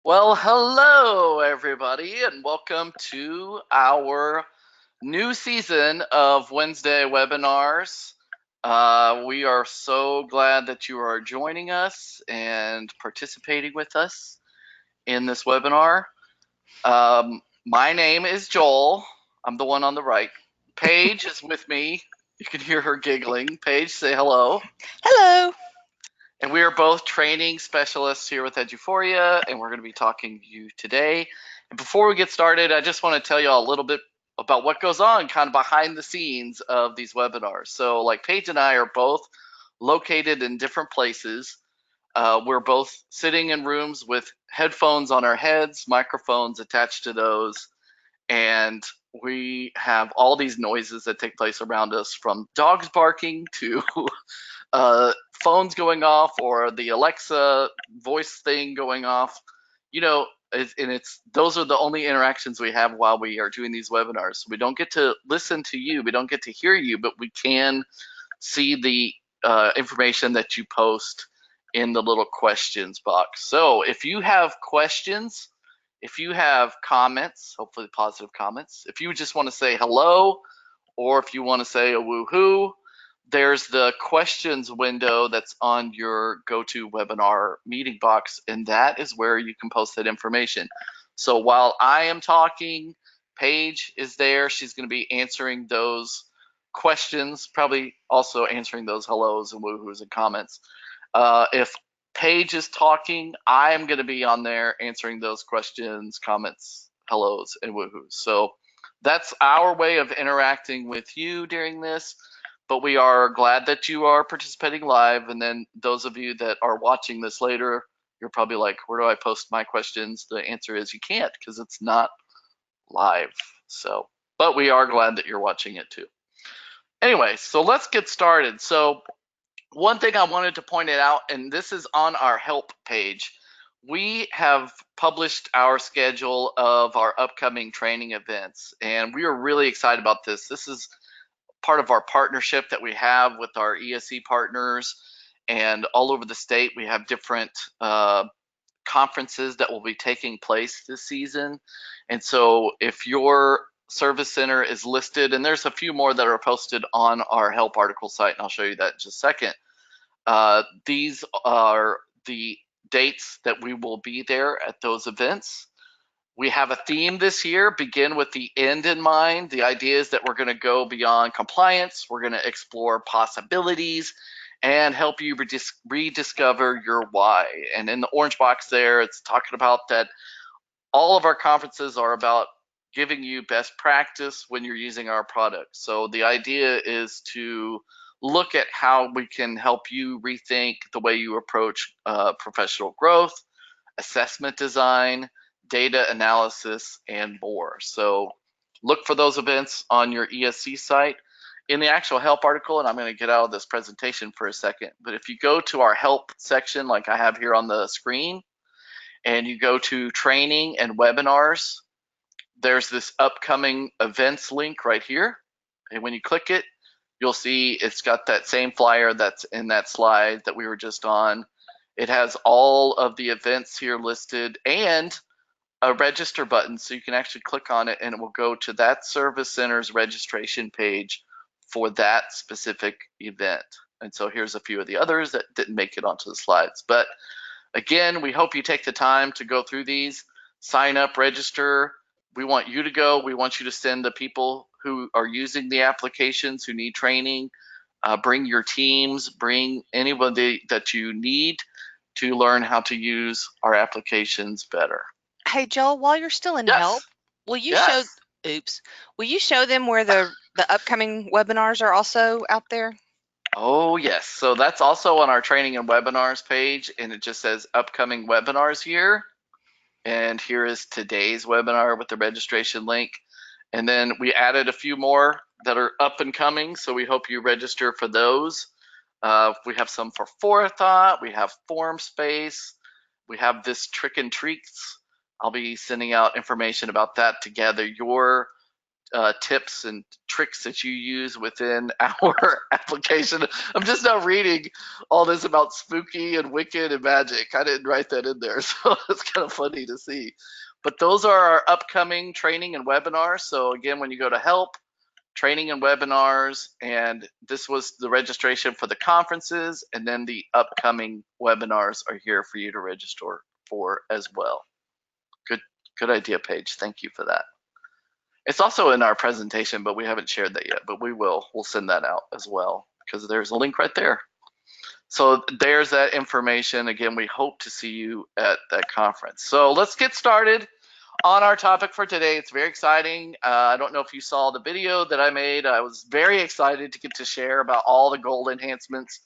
Well, hello everybody, and welcome to our new season of Wednesday webinars. We are so glad that you are joining us and participating with us in this webinar. My name is Joel. I'm the one on the right. Paige is with me. You can hear her giggling. Paige, say hello. Hello. And we are both training specialists here with Eduphoria, and we're going to be talking to you today. And before we get started, I just want to tell you all a little bit about what goes on kind of behind the scenes of these webinars. So like Paige and I are both located in different places. We're both sitting in rooms with headphones on our heads, microphones attached to those, and we have all these noises that take place around us, from dogs barking to phones going off or the Alexa voice thing going off. You know, and it's those are the only interactions we have while we are doing these webinars. We don't get to listen to you, we don't get to hear you, but we can see the information that you post in the little questions box. So if you have questions, if you have comments, hopefully positive comments, if you just want to say hello, or if you want to say a woohoo, there's the questions window that's on your GoToWebinar meeting box, and that is where you can post that information. So while I am talking, Paige is there. She's going to be answering those questions, probably also answering those hellos and woohoos and comments. If Paige is talking, I'm going to be on there answering those questions, comments, hellos, and woohoos. So that's our way of interacting with you during this. But we are glad that you are participating live. And then those of you that are watching this later, you're probably like, where do I post my questions? The answer is you can't, because it's not live. So, but we are glad that you're watching it too. Anyway, so let's get started. So one thing I wanted to point it out, and this is on our help page, we have published our schedule of our upcoming training events, and we are really excited about this. This is part of our partnership that we have with our ESE partners, and all over the state we have different conferences that will be taking place this season. And so if your service center is listed, and there's a few more that are posted on our help article site, and I'll show you that in just a second. These are the dates that we will be there at those events. We have a theme this year, begin with the end in mind. The idea is that we're going to go beyond compliance. We're going to explore possibilities and help you rediscover your why. And in the orange box there, it's talking about that all of our conferences are about giving you best practice when you're using our product. So the idea is to look at how we can help you rethink the way you approach professional growth, assessment design, data analysis, and more. So look for those events on your ESC site. In the actual help article, and I'm going to get out of this presentation for a second, but if you go to our help section like I have here on the screen, and you go to training and webinars, there's this upcoming events link right here. And when you click it, you'll see it's got that same flyer that's in that slide that we were just on. It has all of the events here listed and a register button, so you can actually click on it and it will go to that service center's registration page for that specific event. And so here's a few of the others that didn't make it onto the slides. But again, we hope you take the time to go through these, sign up, register. We want you to go. We want you to send the people who are using the applications, who need training. Bring your teams, bring anybody that you need to learn how to use our applications better. Hey Joel, while you're still in help, Yes, will you show yes. oops, will you show them where the upcoming webinars are also out there? Oh, yes. So that's also on our training and webinars page, and it just says upcoming webinars here. And here is today's webinar with the registration link. And then we added a few more that are up and coming, so we hope you register for those. We have some for forethought, we have form space, we have this trick and treats. I'll be sending out information about that to gather your tips and tricks that you use within our application. I'm just now reading all this about spooky and wicked and magic. I didn't write that in there, so it's kind of funny to see. But those are our upcoming training and webinars. So again, when you go to help, training and webinars, and this was the registration for the conferences, and then the upcoming webinars are here for you to register for as well. Good idea, Paige. Thank you for that. It's also in our presentation, but we haven't shared that yet, but we will. We'll send that out as well because there's a link right there. So there's that information. Again, we hope to see you at that conference. So let's get started on our topic for today. It's very exciting. I don't know if you saw the video that I made. I was very excited to get to share about all the goal enhancements.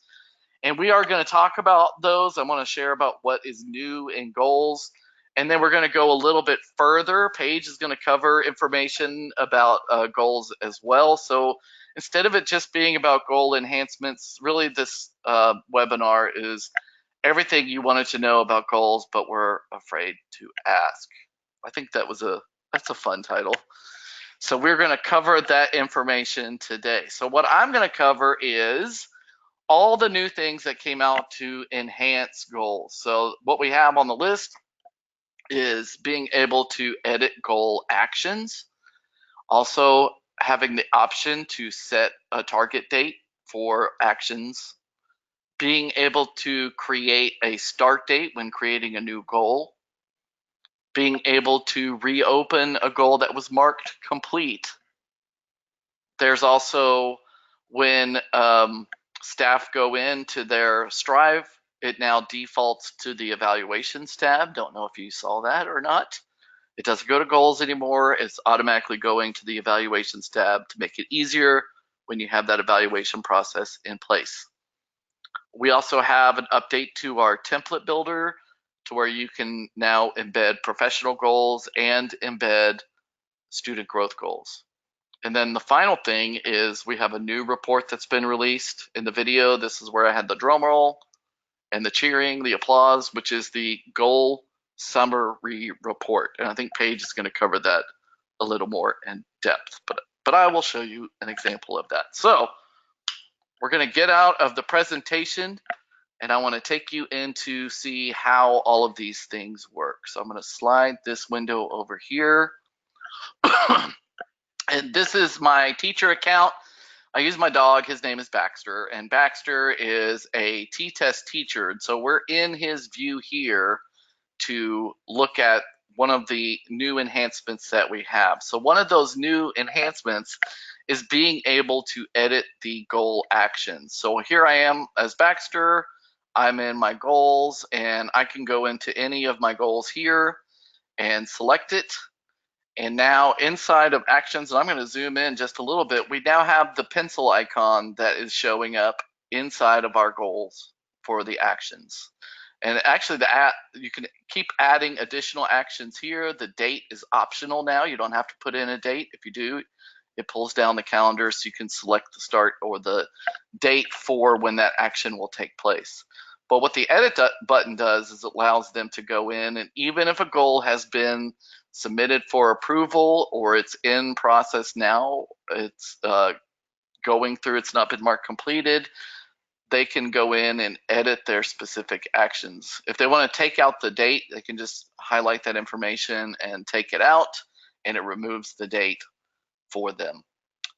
And we are going to talk about those. I want to share about what is new in goals. And then we're going to go a little bit further. Paige is going to cover information about goals as well. So instead of it just being about goal enhancements, really this webinar is everything you wanted to know about goals, but were afraid to ask. I think that's a fun title. So we're going to cover that information today. So what I'm going to cover is all the new things that came out to enhance goals. So what we have on the list is being able to edit goal actions, also having the option to set a target date for actions, being able to create a start date when creating a new goal, being able to reopen a goal that was marked complete. There's also when staff go into their Strive, it now defaults to the evaluations tab. Don't know if you saw that or not. It doesn't go to goals anymore. It's automatically going to the evaluations tab to make it easier when you have that evaluation process in place. We also have an update to our template builder to where you can now embed professional goals and embed student growth goals. And then the final thing is we have a new report that's been released in the video. This is where I had the drum roll and the cheering, the applause, which is the goal summary report. And I think Paige is going to cover that a little more in depth, but I will show you an example of that. So we're going to get out of the presentation and I want to take you in to see how all of these things work. So I'm going to slide this window over here. And this is my teacher account. I use my dog. His name is Baxter, and Baxter is a T-test teacher. And so we're in his view here to look at one of the new enhancements that we have. So one of those new enhancements is being able to edit the goal actions. So here I am as Baxter. I'm in my goals, and I can go into any of my goals here and select it. And now inside of actions, and I'm going to zoom in just a little bit, we now have the pencil icon that is showing up inside of our goals for the actions. And actually you can keep adding additional actions here. The date is optional now. You don't have to put in a date. If you do, it pulls down the calendar so you can select the start or the date for when that action will take place. But what the edit button does is it allows them to go in, and even if a goal has been submitted for approval or it's in process now, it's going through, it's not been marked completed, they can go in and edit their specific actions. If they want to take out the date, they can just highlight that information and take it out, and it removes the date for them.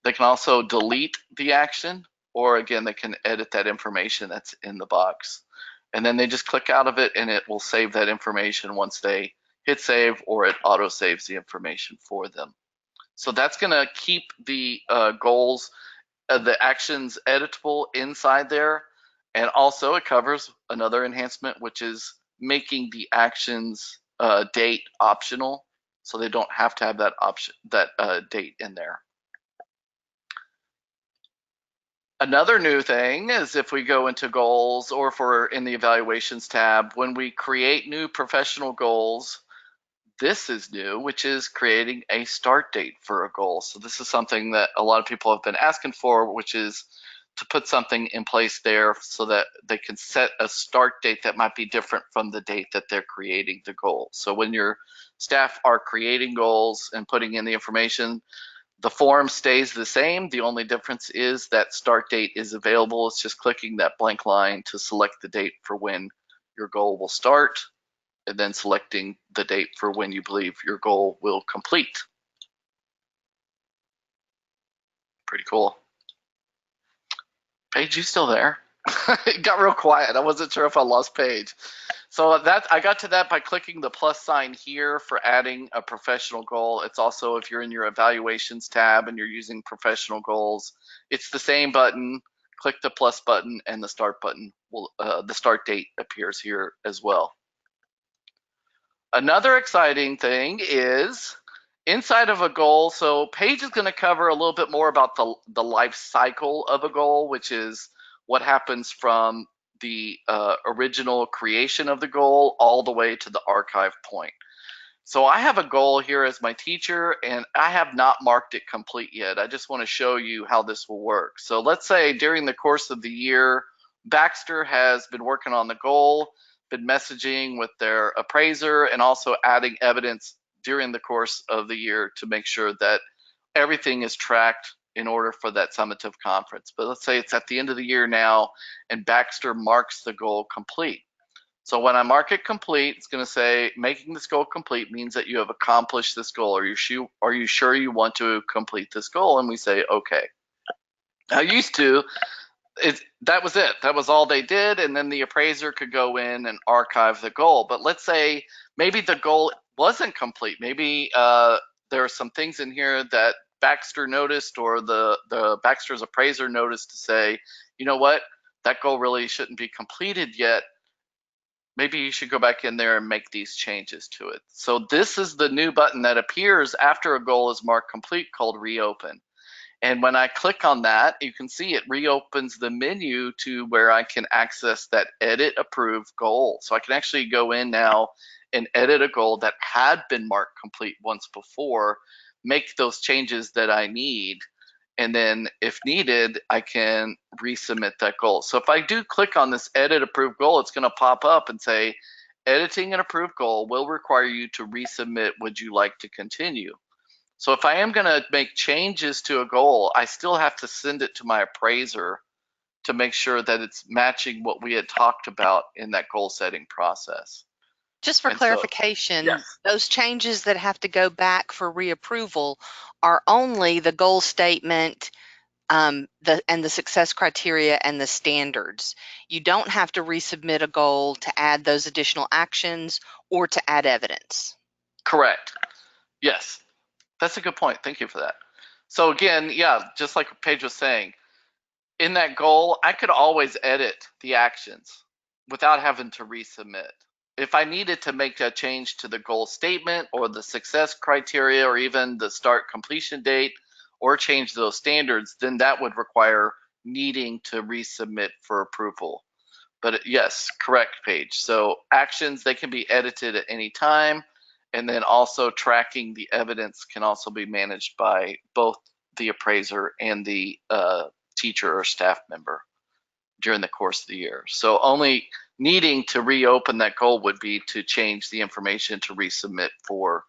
They can also delete the action, or again, they can edit that information that's in the box. And then they just click out of it and it will save that information once they hit save, or it auto saves the information for them. So that's going to keep the goals, the actions editable inside there. And also it covers another enhancement, which is making the actions date optional, so they don't have to have that option, that date in there. Another new thing is if we go into goals, or if we're in the evaluations tab, when we create new professional goals, this is new, which is creating a start date for a goal. So this is something that a lot of people have been asking for, which is to put something in place there so that they can set a start date that might be different from the date that they're creating the goal. So when your staff are creating goals and putting in the information, The form stays the same. The only difference is that start date is available. It's just clicking that blank line to select the date for when your goal will start, and then selecting the date for when you believe your goal will complete. Pretty cool. Paige, you still there? It got real quiet. I wasn't sure if I lost Paige. So that I got to that by clicking the plus sign here for adding a professional goal. It's also, if you're in your evaluations tab and you're using professional goals, it's the same button. Click the plus button and the start button will the start date appears here as well. Another exciting thing is inside of a goal. So Paige is going to cover a little bit more about the life cycle of a goal, which is what happens from the original creation of the goal all the way to the archive point. So I have a goal here as my teacher, and I have not marked it complete yet. I just want to show you how this will work. So let's say during the course of the year, Baxter has been working on the goal, been messaging with their appraiser, and also adding evidence during the course of the year to make sure that everything is tracked in order for that summative conference. But let's say it's at the end of the year now, and Baxter marks the goal complete. So when I mark it complete, it's going to say making this goal complete means that you have accomplished this goal. Are you sure you want to complete this goal? And we say, okay. I used to, that was it. That was all they did. And then the appraiser could go in and archive the goal. But let's say maybe the goal wasn't complete. Maybe there are some things in here that Baxter noticed, or the Baxter's appraiser noticed, to say, you know what, that goal really shouldn't be completed yet. Maybe you should go back in there and make these changes to it. So this is the new button that appears after a goal is marked complete, called Reopen. And when I click on that, you can see it reopens the menu to where I can access that Edit Approved goal. So I can actually go in now and edit a goal that had been marked complete once before, make those changes that I need, and then if needed, I can resubmit that goal. So if I do click on this Edit Approved Goal, it's going to pop up and say, editing an approved goal will require you to resubmit. Would you like to continue? So if I am going to make changes to a goal, I still have to send it to my appraiser to make sure that it's matching what we had talked about in that goal setting process. Just for And so, clarification, yes, those changes that have to go back for reapproval are only the goal statement, and the success criteria and the standards. You don't have to resubmit a goal to add those additional actions or to add evidence. correct. Yes, that's a good point. Thank you for that. So again, yeah, just like Paige was saying, in that goal, I could always edit the actions without having to resubmit. If I needed to make a change to the goal statement or the success criteria or even the start completion date, or change those standards, then that would require needing to resubmit for approval. But yes, correct, Paige. So actions, they can be edited at any time. And then also tracking the evidence can also be managed by both the appraiser and the teacher or staff member during the course of the year. So only needing to reopen that goal would be to change the information to resubmit for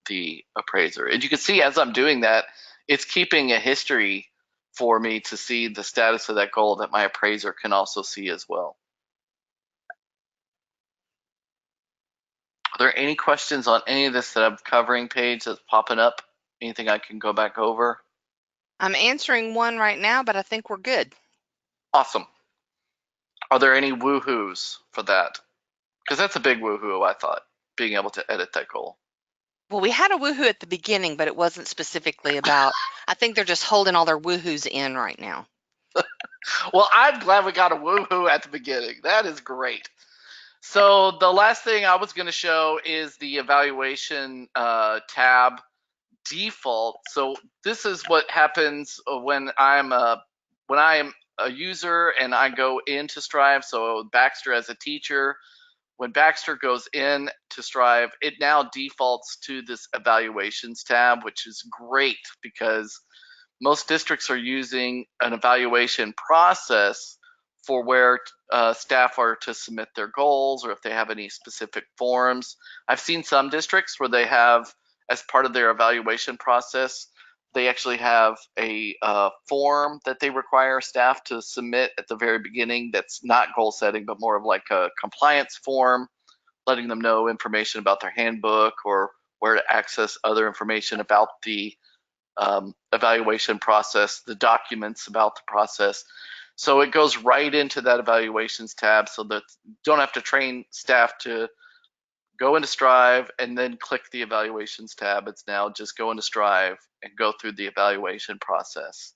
the appraiser. And you can see as I'm doing that, it's keeping a history for me to see the status of that goal that my appraiser can also see as well. Are there any questions on any of this that I'm covering, Paige, that's popping up? Anything I can go back over? I'm answering one right now, but I think we're good. Awesome. Are there any woohoos for that? Because that's a big woohoo, I thought, being able to edit that goal. Well, we had a woohoo at the beginning, but it wasn't specifically about, I think they're just holding all their woohoos in right now. Well, I'm glad we got a woohoo at the beginning. That is great. So the last thing I was going to show is the evaluation tab default. So this is what happens when I am a user and I go into Strive. So Baxter as a teacher, when Baxter goes in to Strive, it now defaults to this evaluations tab, which is great because most districts are using an evaluation process for where staff are to submit their goals, or if they have any specific forms. I've seen some districts where they have, as part of their evaluation process, they actually have a form that they require staff to submit at the very beginning that's not goal setting, but more of like a compliance form, letting them know information about their handbook or where to access other information about the evaluation process, the documents about the process. So it goes right into that evaluations tab so that you don't have to train staff to go into Strive and then click the evaluations tab. It's now just go into Strive and go through the evaluation process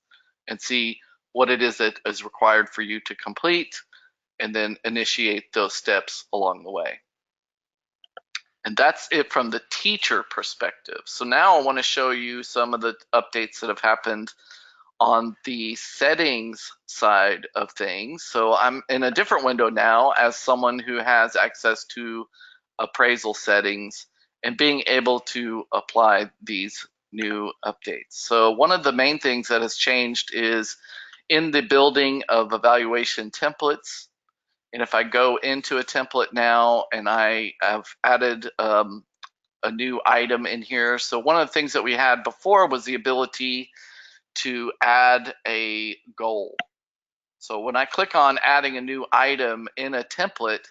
and see what it is that is required for you to complete and then initiate those steps along the way. And that's it from the teacher perspective. So now I want to show you some of the updates that have happened on the settings side of things. So I'm in a different window now as someone who has access to appraisal settings and being able to apply these new updates. So one of the main things that has changed is in the building of evaluation templates. And if I go into a template now and I have added a new item in here. So one of the things that we had before was the ability to add a goal. So when I click on adding a new item in a template,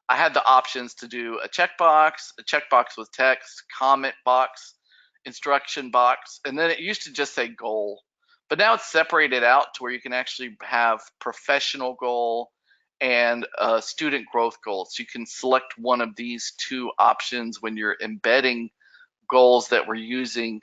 I had the options to do a checkbox with text, comment box, instruction box, and then it used to just say goal. But now it's separated out to where you can actually have professional goal and student growth goal. So you can select one of these two options when you're embedding goals that we're using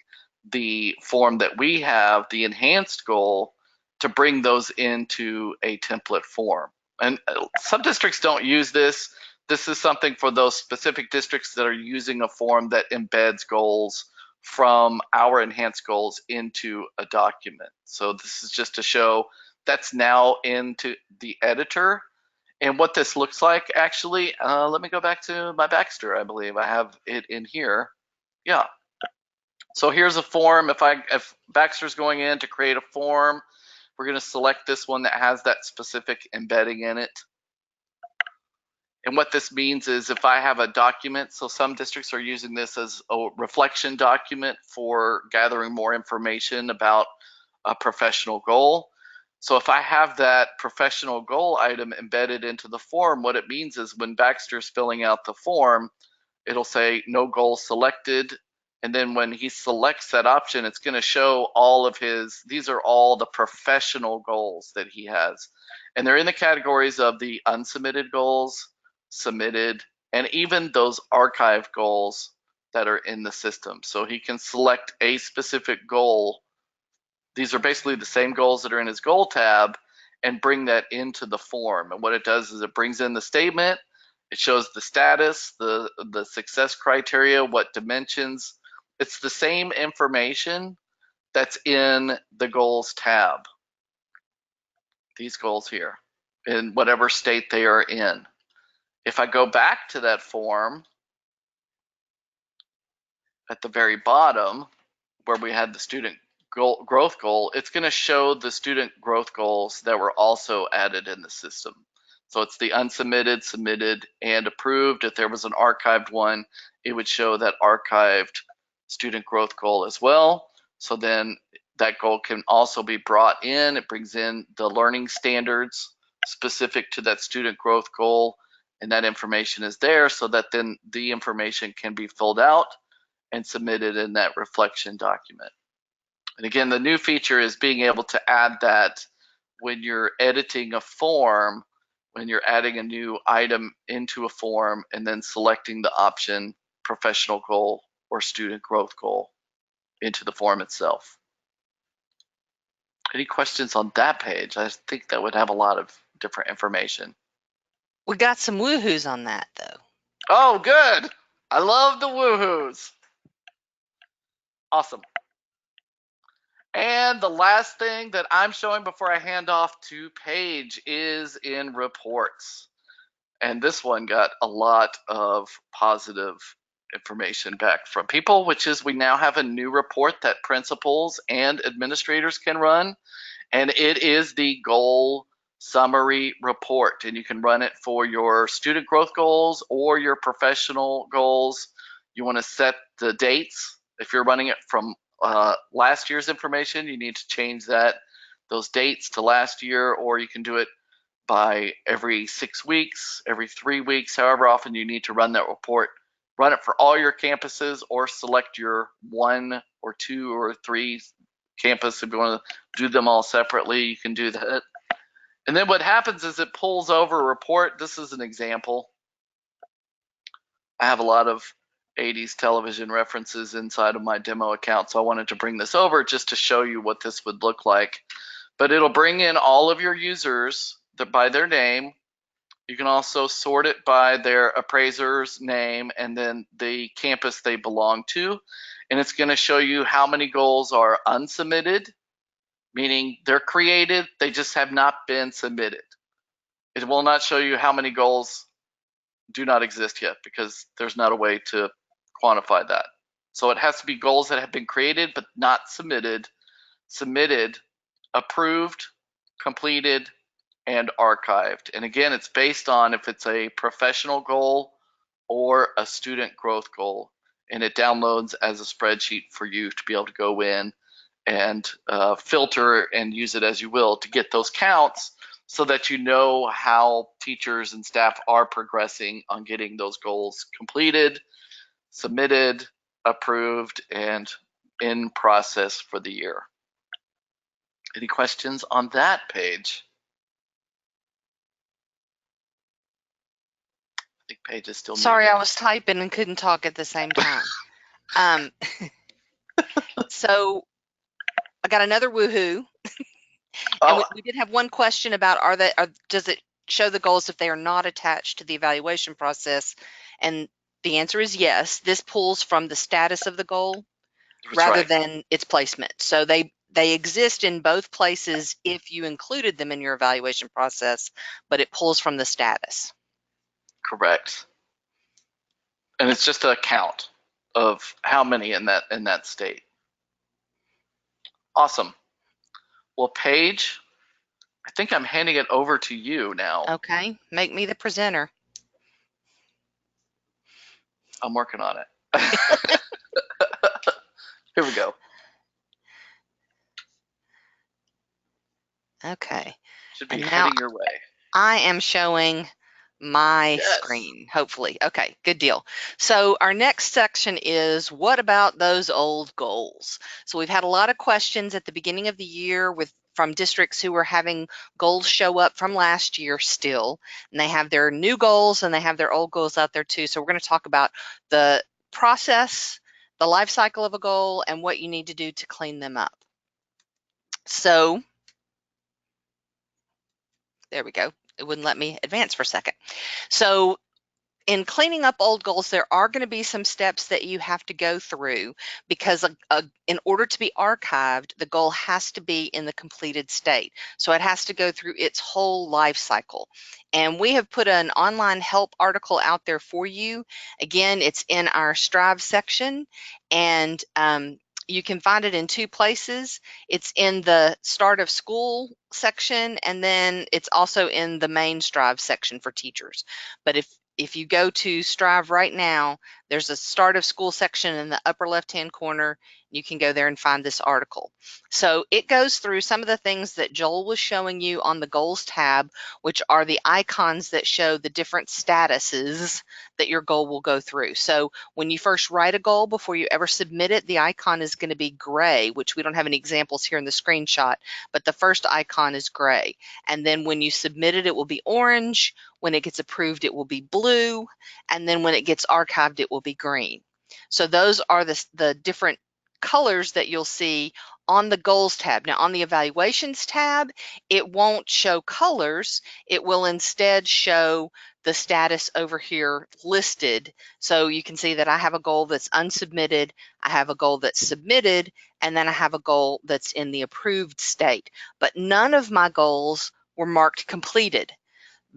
the form that we have, the enhanced goal, to bring those into a template form. And some districts don't use this. This is something for those specific districts that are using a form that embeds goals from our enhanced goals into a document. So this is just to show that's now into the editor. And what this looks like, actually, let me go back to my Baxter. I believe I have it in here. Yeah. So here's a form. If Baxter's going in to create a form, we're going to select this one that has that specific embedding in it. And what this means is if I have a document, so some districts are using this as a reflection document for gathering more information about a professional goal. So if I have that professional goal item embedded into the form, what it means is when Baxter's filling out the form, it'll say no goal selected. And then when he selects that option, it's going to show all of these are all the professional goals that he has. And they're in the categories of the unsubmitted goals, submitted, and even those archived goals that are in the system. So he can select a specific goal. These are basically the same goals that are in his goal tab and bring that into the form. And what it does is it brings in the statement, it shows the status, the success criteria, what dimensions. It's the same information that's in the goals tab. These goals here, in whatever state they are in. If I go back to that form at the very bottom where we had the student growth goal, it's going to show the student growth goals that were also added in the system. So it's the unsubmitted, submitted, and approved. If there was an archived one, it would show that archived student growth goal as well. So then that goal can also be brought in. It brings in the learning standards specific to that student growth goal, and that information is there so that then the information can be filled out and submitted in that reflection document. And again, the new feature is being able to add that when you're editing a form, when you're adding a new item into a form, and then selecting the option professional goal or student growth goal into the form itself. Any questions on that page? I think that would have a lot of different information. We got some woohoos on that, though. Oh, good. I love the woohoos. Awesome. And the last thing that I'm showing before I hand off to Paige is in reports. And this one got a lot of positive information back from people, which is we now have a new report that principals and administrators can run. And it is the goal summary report. And you can run it for your student growth goals or your professional goals. You want to set the dates. If you're running it from last year's information, you need to change those dates to last year, or you can do it by every 6 weeks, every 3 weeks, however often you need to run that report. Run it for all your campuses, or select your 1 or 2 or 3 campus. If you want to do them all separately, you can do that. And then what happens is it pulls over a report. This is an example. I have a lot of 80s television references inside of my demo account, so I wanted to bring this over just to show you what this would look like. But it'll bring in all of your users by their name. You can also sort it by their appraiser's name and then the campus they belong to. And it's going to show you how many goals are unsubmitted, meaning they're created, they just have not been submitted. It will not show you how many goals do not exist yet, because there's not a way to quantify that. So it has to be goals that have been created but not submitted, approved, completed, and archived. And again, it's based on if it's a professional goal or a student growth goal. And it downloads as a spreadsheet for you to be able to go in and filter and use it as you will to get those counts, so that you know how teachers and staff are progressing on getting those goals completed, submitted, approved, and in process for the year. Any questions on that page? I think Paige is still Sorry, muted. I was typing and couldn't talk at the same time. So I got another woohoo. And we did have one question about does it show the goals if they are not attached to the evaluation process? And the answer is yes. This pulls from the status of the goal rather than its placement. So they exist in both places if you included them in your evaluation process, but it pulls from the status. Correct. And it's just a count of how many in that state. Awesome. Well, Paige, I think I'm handing it over to you now. Okay, make me the presenter. I'm working on it. Here we go. Okay. Should be heading your way. I am showing my screen, hopefully. Okay, good deal. So our next section is, what about those old goals? So we've had a lot of questions at the beginning of the year from districts who were having goals show up from last year still, and they have their new goals and they have their old goals out there too. So we're going to talk about the process, the life cycle of a goal, and what you need to do to clean them up. So there we go. It wouldn't let me advance for a second. So in cleaning up old goals, there are going to be some steps that you have to go through, because in order to be archived, the goal has to be in the completed state. So it has to go through its whole life cycle. And we have put an online help article out there for you. Again, it's in our Strive section, and you can find it in two places. It's in the start of school section, and then it's also in the main Strive section for teachers. But if you go to Strive right now, there's a start of school section in the upper left-hand corner. You can go there and find this article. So it goes through some of the things that Joel was showing you on the goals tab, which are the icons that show the different statuses that your goal will go through. So when you first write a goal, before you ever submit it, the icon is going to be gray, which we don't have any examples here in the screenshot, but the first icon is gray. And then when you submit it, it will be orange. When it gets approved, it will be blue. And then when it gets archived, it will be green. So those are the different colors that you'll see on the goals tab. Now on the evaluations tab, it won't show colors. It will instead show the status over here listed. So you can see that I have a goal that's unsubmitted, I have a goal that's submitted, and then I have a goal that's in the approved state. But none of my goals were marked completed.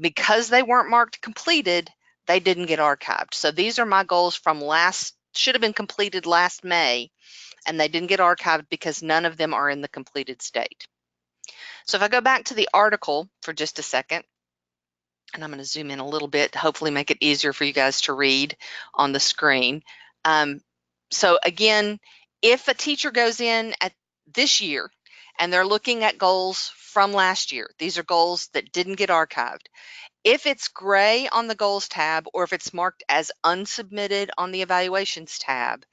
Because they weren't marked completed, they didn't get archived. So these are my goals from should have been completed last May, and they didn't get archived because none of them are in the completed state. So if I go back to the article for just a second, and I'm going to zoom in a little bit to hopefully make it easier for you guys to read on the screen. So again, If a teacher goes in at this year and they're looking at goals from last year, these are goals that didn't get archived. If it's gray on the goals tab, or if it's marked as unsubmitted on the evaluations tab,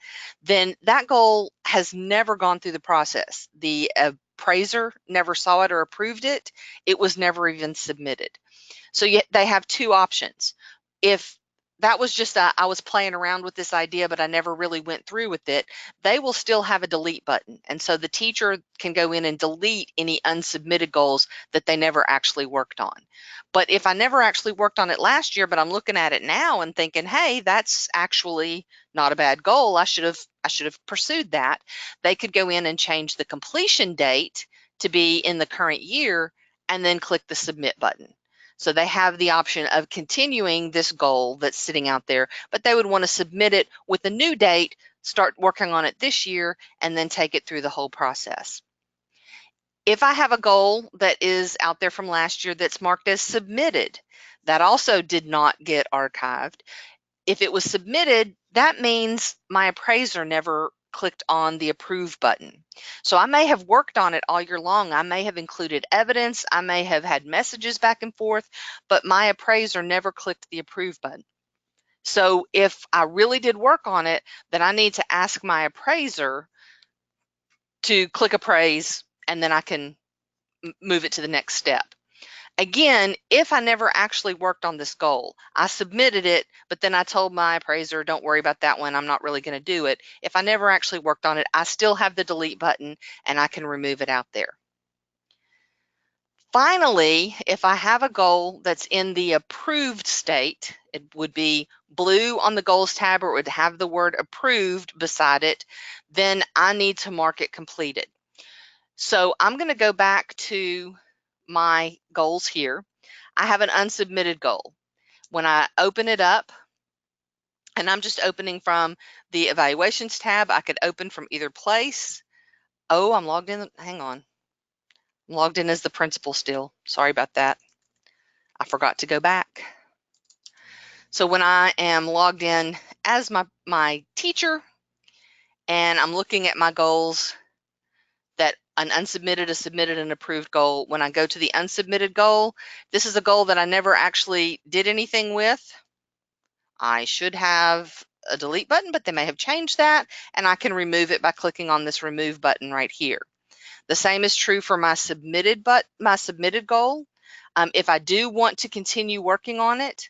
then that goal has never gone through the process. The appraiser never saw it or approved it. It was never even submitted. So they have two options. If that was just I was playing around with this idea, but I never really went through with it, they will still have a delete button. And so the teacher can go in and delete any unsubmitted goals that they never actually worked on. But if I never actually worked on it last year, but I'm looking at it now and thinking, hey, that's actually not a bad goal, I should have pursued that, they could go in and change the completion date to be in the current year and then click the submit button. So they have the option of continuing this goal that's sitting out there, but they would want to submit it with a new date, start working on it this year, and then take it through the whole process. If I have a goal that is out there from last year that's marked as submitted, that also did not get archived. If it was submitted, that means my appraiser never clicked on the approve button. So I may have worked on it all year long. I may have included evidence. I may have had messages back and forth, but my appraiser never clicked the approve button. So if I really did work on it, then I need to ask my appraiser to click appraise, and then I can move it to the next step. Again, if I never actually worked on this goal, I submitted it, but then I told my appraiser, don't worry about that one, I'm not really going to do it. If I never actually worked on it, I still have the delete button and I can remove it out there. Finally, if I have a goal that's in the approved state, it would be blue on the goals tab, or it would have the word approved beside it, then I need to mark it completed. So I'm going to go back to my goals here. I have an unsubmitted goal. When I open it up, and I'm just opening from the evaluations tab, I could open from either place. Oh, I'm logged in. Hang on. I'm logged in as the principal still. Sorry about that. I forgot to go back. So when I am logged in as my teacher and I'm looking at my goals, that an unsubmitted, a submitted, and approved goal. When I go to the unsubmitted goal, this is a goal that I never actually did anything with. I should have a delete button, but they may have changed that, and I can remove it by clicking on this remove button right here. The same is true for my submitted goal. If I do want to continue working on it,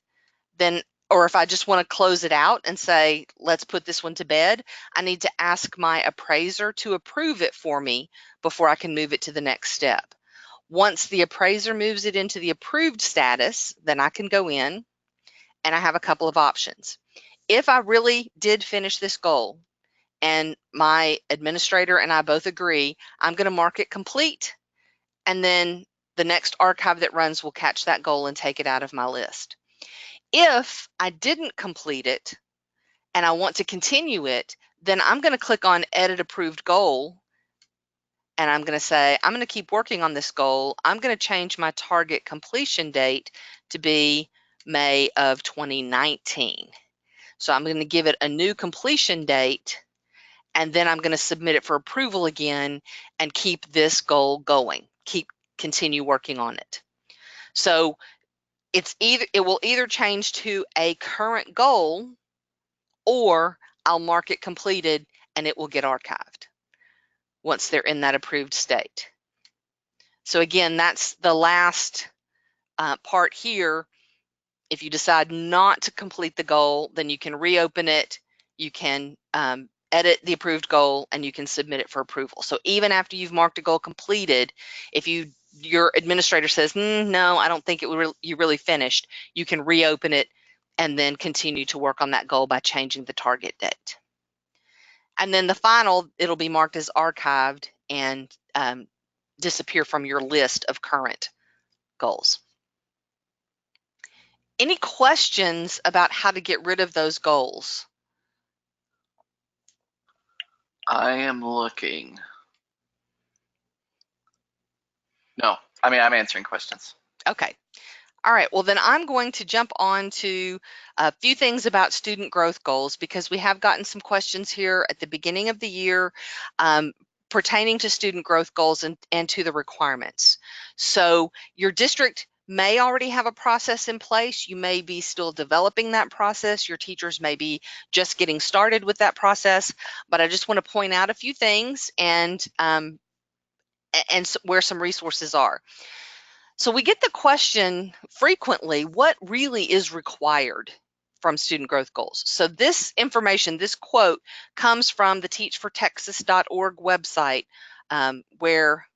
then, or if I just want to close it out and say, let's put this one to bed, I need to ask my appraiser to approve it for me before I can move it to the next step. Once the appraiser moves it into the approved status, then I can go in and I have a couple of options. If I really did finish this goal and my administrator and I both agree, I'm going to mark it complete, and then the next archive that runs will catch that goal and take it out of my list. If I didn't complete it and I want to continue it, then I'm going to click on Edit Approved Goal, and I'm going to say, I'm going to keep working on this goal. I'm going to change my target completion date to be May of 2019. So I'm going to give it a new completion date, and then I'm going to submit it for approval again and keep this goal going, continue working on it. So it will either change to a current goal, or I'll mark it completed and it will get archived once they're in that approved state. So again, that's the last part here. If you decide not to complete the goal, then you can reopen it, you can edit the approved goal, and you can submit it for approval. So even after you've marked a goal completed, if your administrator says, no, I don't think you really finished, you can reopen it and then continue to work on that goal by changing the target date. And then the final, it'll be marked as archived and disappear from your list of current goals. Any questions about how to get rid of those goals? I am looking. No, I mean, I'm answering questions. Okay. All right, well then I'm going to jump on to a few things about student growth goals, because we have gotten some questions here at the beginning of the year pertaining to student growth goals and to the requirements. So your district may already have a process in place. You may be still developing that process. Your teachers may be just getting started with that process, but I just want to point out a few things and where some resources are. So we get the question frequently, what really is required from student growth goals? So this information, this quote, comes from the teachfortexas.org website, where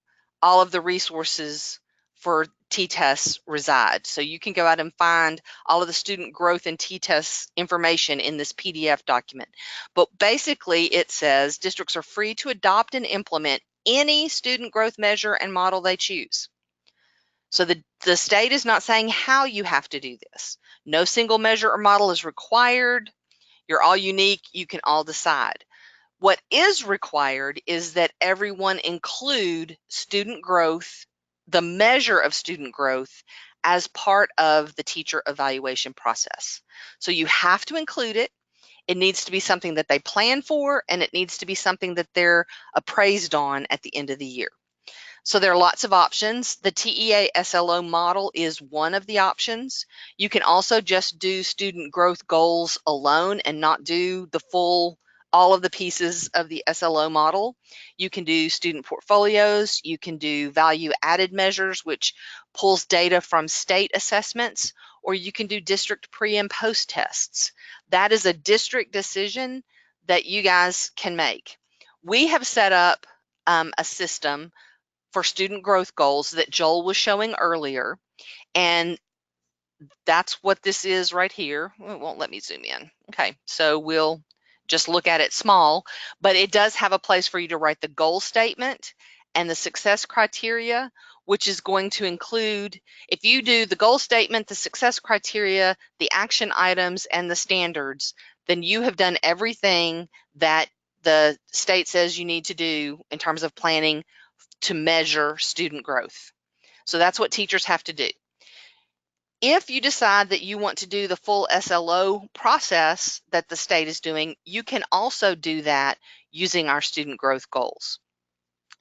all of the resources for T-tests reside. So you can go out and find all of the student growth and T-tests information in this PDF document. But basically it says districts are free to adopt and implement any student growth measure and model they choose. So the state is not saying how you have to do this. No single measure or model is required. You're all unique. You can all decide. What is required is that everyone include student growth, the measure of student growth, as part of the teacher evaluation process. So you have to include it. It needs to be something that they plan for, and it needs to be something that they're appraised on at the end of the year. So there are lots of options. The TAA SLO model is one of the options. You can also just do student growth goals alone and not do the all of the pieces of the SLO model. You can do student portfolios. You can do value added measures, which pulls data from state assessments, or you can do district pre and post tests. That is a district decision that you guys can make. We have set up a system for student growth goals that Joel was showing earlier. And that's what this is right here. It won't let me zoom in. Okay, so we'll just look at it small, but it does have a place for you to write the goal statement and the success criteria, which is going to include, if you do the goal statement, the success criteria, the action items, and the standards, then you have done everything that the state says you need to do in terms of planning to measure student growth. So that's what teachers have to do. If you decide that you want to do the full SLO process that the state is doing, you can also do that using our student growth goals.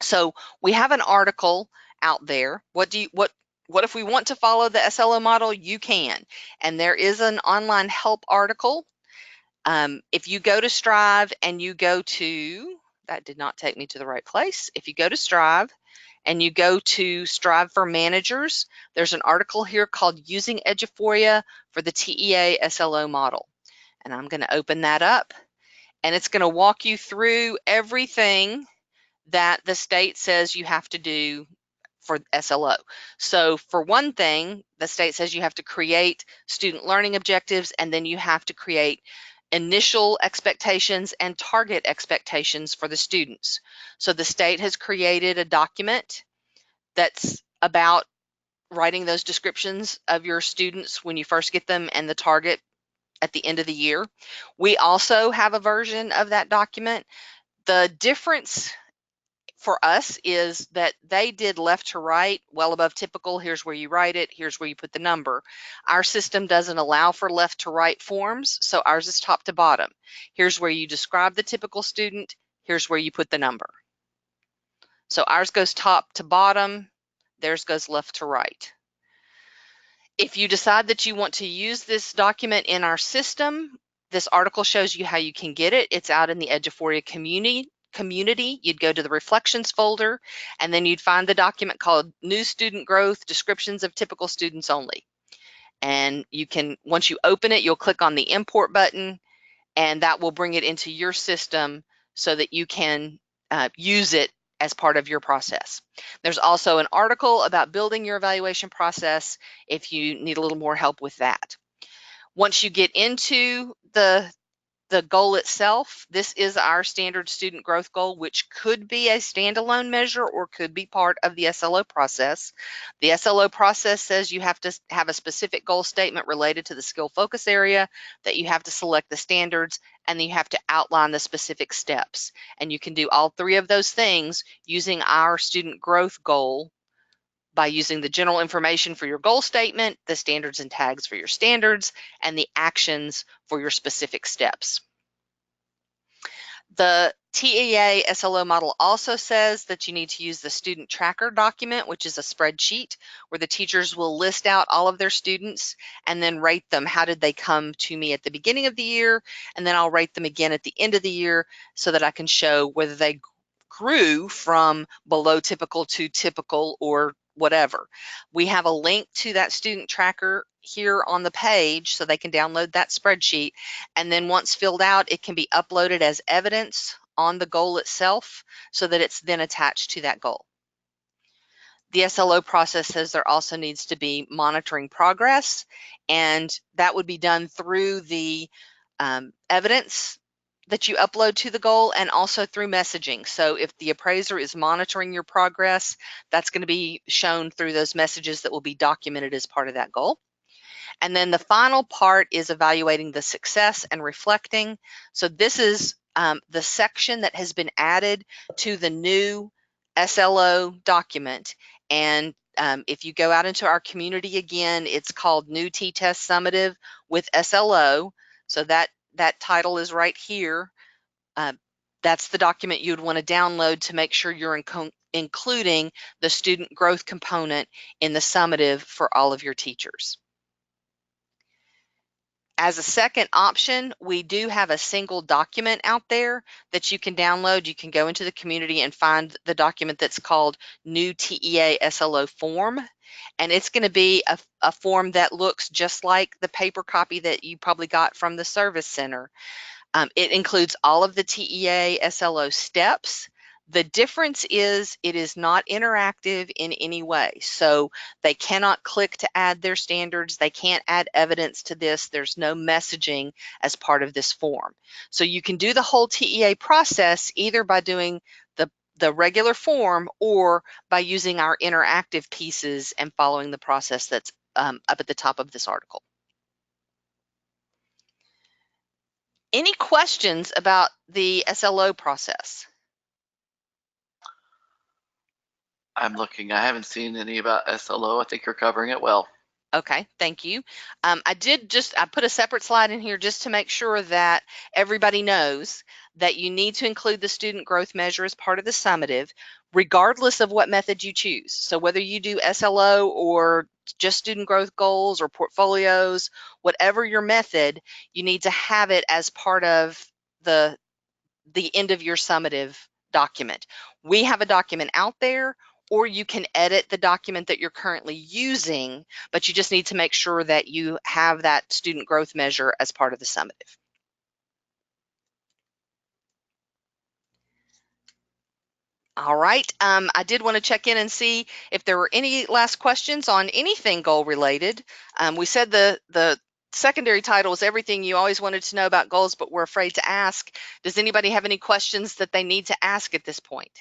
So we have an article out there. What if we want to follow the SLO model? You can. And there is an online help article. If you go to Strive and you go to, that did not take me to the right place. If you go to Strive and you go to Strive for Managers, there's an article here called Using Eduphoria for the TEA SLO Model. And I'm going to open that up, and it's going to walk you through everything that the state says you have to do for SLO. So for one thing, the state says you have to create student learning objectives, and then you have to create initial expectations and target expectations for the students. So the state has created a document that's about writing those descriptions of your students when you first get them and the target at the end of the year. We also have a version of that document. The difference for us is that they did left to right, well above typical. Here's where you write it, here's where you put the number. Our system doesn't allow for left to right forms, so ours is top to bottom. Here's where you describe the typical student, here's where you put the number. So ours goes top to bottom, theirs goes left to right. If you decide that you want to use this document in our system, this article shows you how you can get it. It's out in the Eduphoria community. You'd go to the reflections folder, and then you'd find the document called New Student Growth, Descriptions of Typical Students Only. And you can, once you open it, you'll click on the import button, and that will bring it into your system so that you can use it as part of your process. There's also an article about building your evaluation process if you need a little more help with that. Once you get into the goal itself, this is our standard student growth goal, which could be a standalone measure or could be part of the SLO process. The SLO process says you have to have a specific goal statement related to the skill focus area, that you have to select the standards, and then you have to outline the specific steps. And you can do all three of those things using our student growth goal by using the general information for your goal statement, the standards and tags for your standards, and the actions for your specific steps. The TAA SLO model also says that you need to use the student tracker document, which is a spreadsheet where the teachers will list out all of their students and then rate them. How did they come to me at the beginning of the year? And then I'll rate them again at the end of the year so that I can show whether they grew from below typical to typical or whatever. We have a link to that student tracker here on the page so they can download that spreadsheet. And then once filled out, it can be uploaded as evidence on the goal itself so that it's then attached to that goal. The SLO process says there also needs to be monitoring progress, and that would be done through the evidence that you upload to the goal and also through messaging. So if the appraiser is monitoring your progress, that's going to be shown through those messages that will be documented as part of that goal. And then the final part is evaluating the success and reflecting. So this is the section that has been added to the new SLO document. And if you go out into our community again, it's called New T-Test Summative with SLO. So that title is right here. That's the document you would want to download to make sure you're including the student growth component in the summative for all of your teachers. As a second option, we do have a single document out there that you can download. You can go into the community and find the document that's called New TEA SLO Form. And it's going to be a form that looks just like the paper copy that you probably got from the service center. It includes all of the TEA SLO steps. The difference is it is not interactive in any way. So they cannot click to add their standards. They can't add evidence to this. There's no messaging as part of this form. So you can do the whole TEA process either by doing the regular form or by using our interactive pieces and following the process that's up at the top of this article. Any questions about the SLO process? I'm looking. I haven't seen any about SLO. I think you're covering it well. Okay, thank you. I put a separate slide in here just to make sure that everybody knows that you need to include the student growth measure as part of the summative, regardless of what method you choose. So whether you do SLO or just student growth goals or portfolios, whatever your method, you need to have it as part of the end of your summative document. We have a document out there, or you can edit the document that you're currently using, but you just need to make sure that you have that student growth measure as part of the summative. All right, I did want to check in and see if there were any last questions on anything goal related. We said the secondary title is everything you always wanted to know about goals but were afraid to ask. Does anybody have any questions that they need to ask at this point?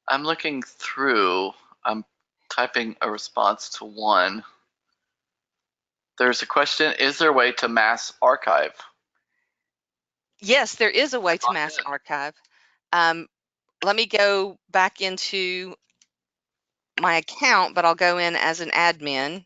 I'm looking through. I'm typing a response to one. There's a question, is there a way to mass archive? Yes, there is a way to mass archive. Let me go back into my account, but I'll go in as an admin.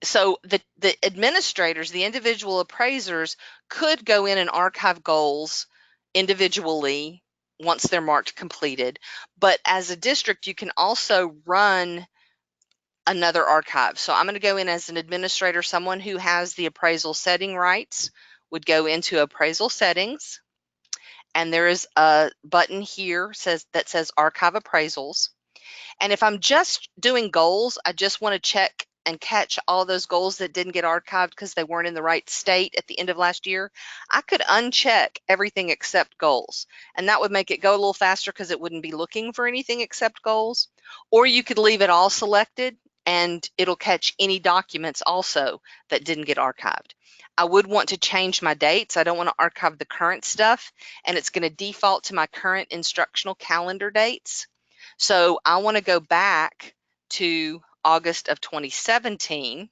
So the administrators, the individual appraisers, could go in and archive goals individually once they're marked completed. But as a district, you can also run another archive. So I'm going to go in as an administrator. Someone who has the appraisal setting rights would go into appraisal settings. And there is a button here that says archive appraisals. And if I'm just doing goals, I just want to check and catch all those goals that didn't get archived because they weren't in the right state at the end of last year, I could uncheck everything except goals. And that would make it go a little faster because it wouldn't be looking for anything except goals. Or you could leave it all selected and it'll catch any documents also that didn't get archived. I would want to change my dates. I don't want to archive the current stuff, and it's going to default to my current instructional calendar dates. So I want to go back to August of 2017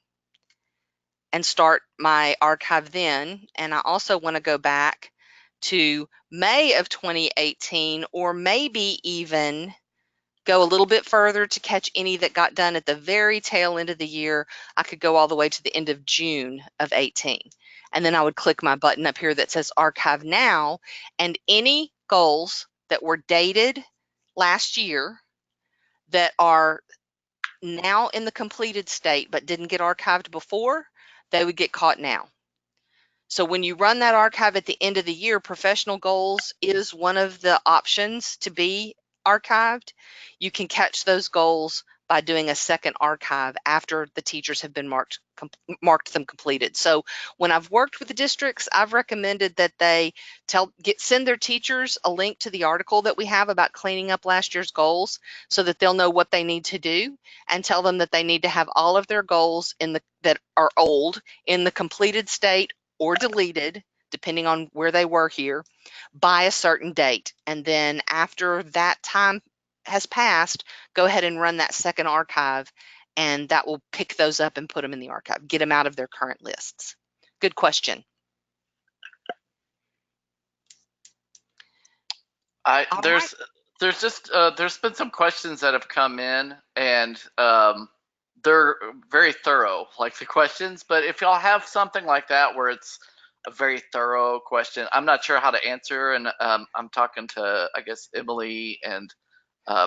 and start my archive then. And I also want to go back to May of 2018, or maybe even go a little bit further to catch any that got done at the very tail end of the year. I could go all the way to the end of June of 18. And then I would click my button up here that says Archive Now, and any goals that were dated last year that are now in the completed state but didn't get archived before, they would get caught now. So when you run that archive at the end of the year, professional goals is one of the options to be archived. You can catch those goals by doing a second archive after the teachers have been marked them completed. So when I've worked with the districts, I've recommended that they send their teachers a link to the article that we have about cleaning up last year's goals, so that they'll know what they need to do, and tell them that they need to have all of their goals that are old in the completed state or deleted, depending on where they were here, by a certain date. And then after that time has passed, go ahead and run that second archive, and that will pick those up and put them in the archive, get them out of their current lists. Good question. There's been some questions that have come in, and they're very thorough, like the questions. But if y'all have something like that where it's a very thorough question, I'm not sure how to answer, and I'm talking to, I guess, Emily, and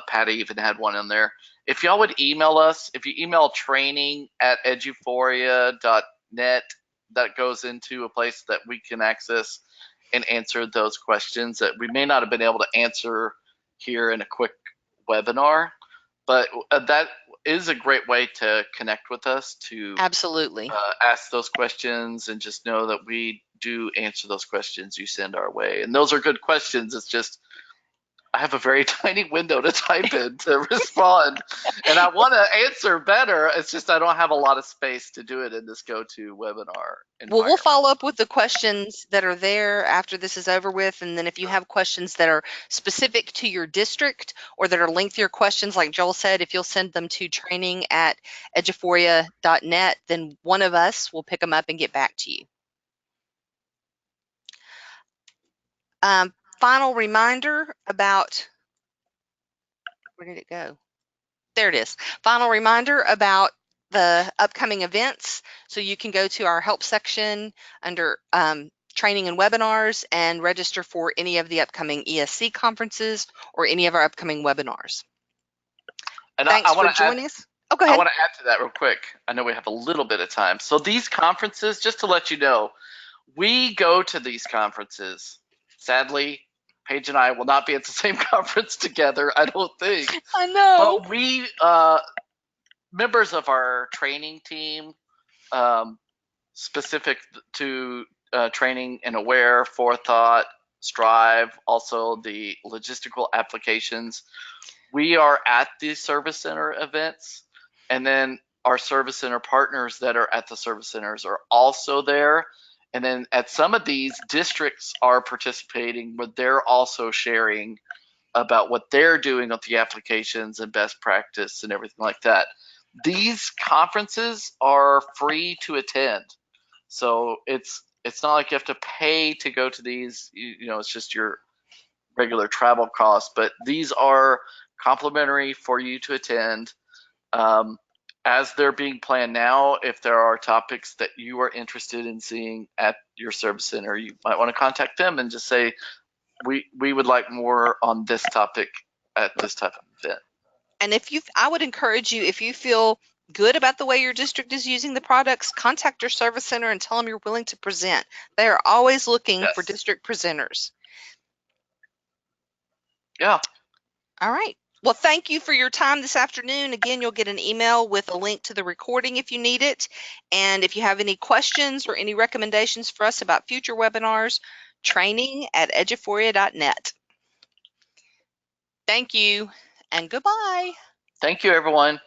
Patty even had one in there. If y'all would email us, if you email training@eduphoria.net, that goes into a place that we can access and answer those questions that we may not have been able to answer here in a quick webinar. But that is a great way to connect with us, to Absolutely. ask those questions, and just know that we do answer those questions you send our way. And those are good questions. It's just I have a very tiny window to type in to respond, and I want to answer better. It's just I don't have a lot of space to do it in this GoToWebinar environment. Well, we'll follow up with the questions that are there after this is over with, and then if you have questions that are specific to your district or that are lengthier questions, like Joel said, if you'll send them to training@eduphoria.net, then one of us will pick them up and get back to you. Final reminder about, where did it go? There it is. Final reminder about the upcoming events. So you can go to our help section under training and webinars and register for any of the upcoming ESC conferences or any of our upcoming webinars. And Thanks for joining us. Oh, go ahead. I want to add to that real quick. I know we have a little bit of time. So these conferences, just to let you know, we go to these conferences. Sadly, Paige and I will not be at the same conference together, I don't think. I know. But we, members of our training team, specific to training in Aware, Forethought, Strive, also the logistical applications, we are at the service center events, and then our service center partners that are at the service centers are also there. And then at some of these, districts are participating, but they're also sharing about what they're doing with the applications and best practice and everything like that. These conferences are free to attend, so it's not like you have to pay to go to these. You know, it's just your regular travel costs, but these are complimentary for you to attend. As they're being planned now, if there are topics that you are interested in seeing at your service center, you might want to contact them and just say, we would like more on this topic at this type of event. And I would encourage you, if you feel good about the way your district is using the products, contact your service center and tell them you're willing to present. They are always looking for district presenters. Yeah. All right. Well, thank you for your time this afternoon. Again, you'll get an email with a link to the recording if you need it. And if you have any questions or any recommendations for us about future webinars, training@eduphoria.net. Thank you and goodbye. Thank you, everyone.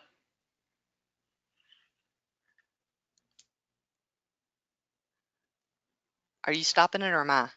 Are you stopping it or am I?